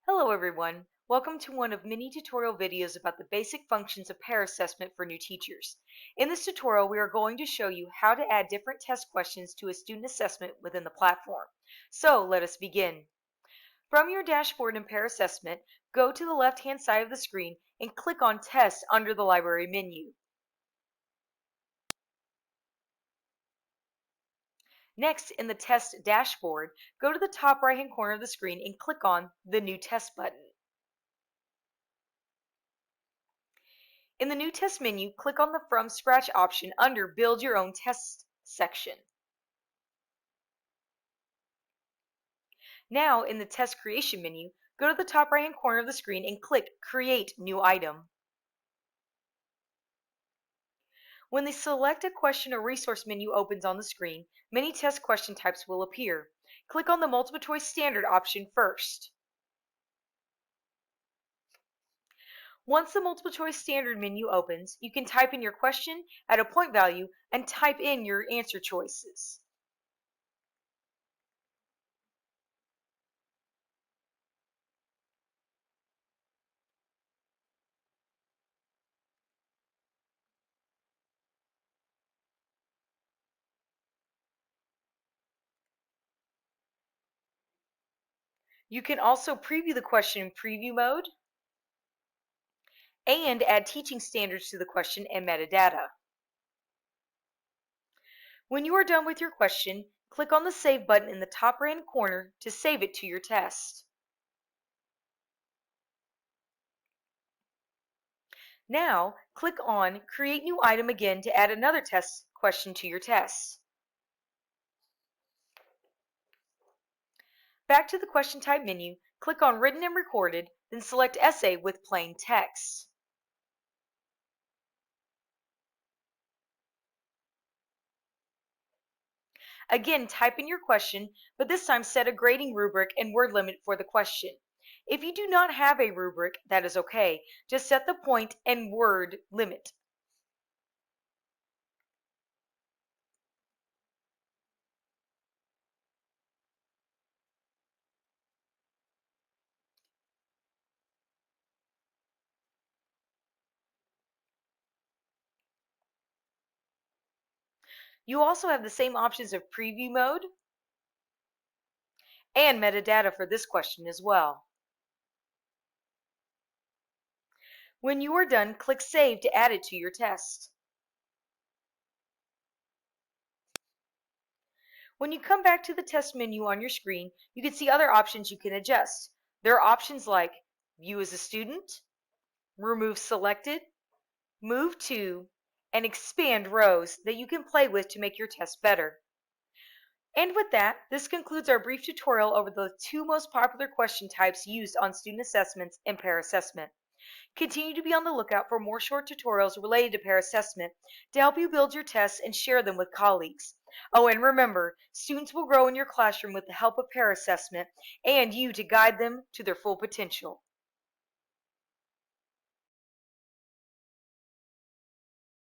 Hello everyone, welcome to one of many tutorial videos about the basic functions of Pear assessment for new teachers. In this tutorial we are going to show you how to add different test questions to a student assessment within the platform. So let us begin. From your dashboard in Pear assessment, go to the left hand side of the screen and click on Test under the library menu. Next, in the test dashboard, go to the top right hand corner of the screen and click on the New Test button. In the New Test menu, click on the From Scratch option under Build Your Own Test section. Now, in the Test Creation menu, go to the top right-hand corner of the screen and click Create New Item. When the Select a Question or Resource menu opens on the screen, many test question types will appear. Click on the Multiple Choice Standard option first. Once the Multiple Choice Standard menu opens, you can type in your question, add a point value, and type in your answer choices. You can also preview the question in preview mode and add teaching standards to the question and metadata. When you are done with your question, click on the Save button in the top right-hand corner to save it to your test. Now, click on Create New Item again to add another test question to your test. Back to the question type menu, click on Written and Recorded, then select Essay with plain text. Again, type in your question, but this time set a grading rubric and word limit for the question. If you do not have a rubric, that is okay. Just set the point and word limit. You also have the same options of preview mode and metadata for this question as well. When you are done, click Save to add it to your test. When you come back to the test menu on your screen, you can see other options you can adjust. There are options like View as a Student, Remove Selected, Move To, and Expand Rows that you can play with to make your test better. And with that, this concludes our brief tutorial over the two most popular question types used on student assessments and Pear assessment. Continue to be on the lookout for more short tutorials related to Pear assessment to help you build your tests and share them with colleagues. Oh, and remember, students will grow in your classroom with the help of Pear assessment and you to guide them to their full potential.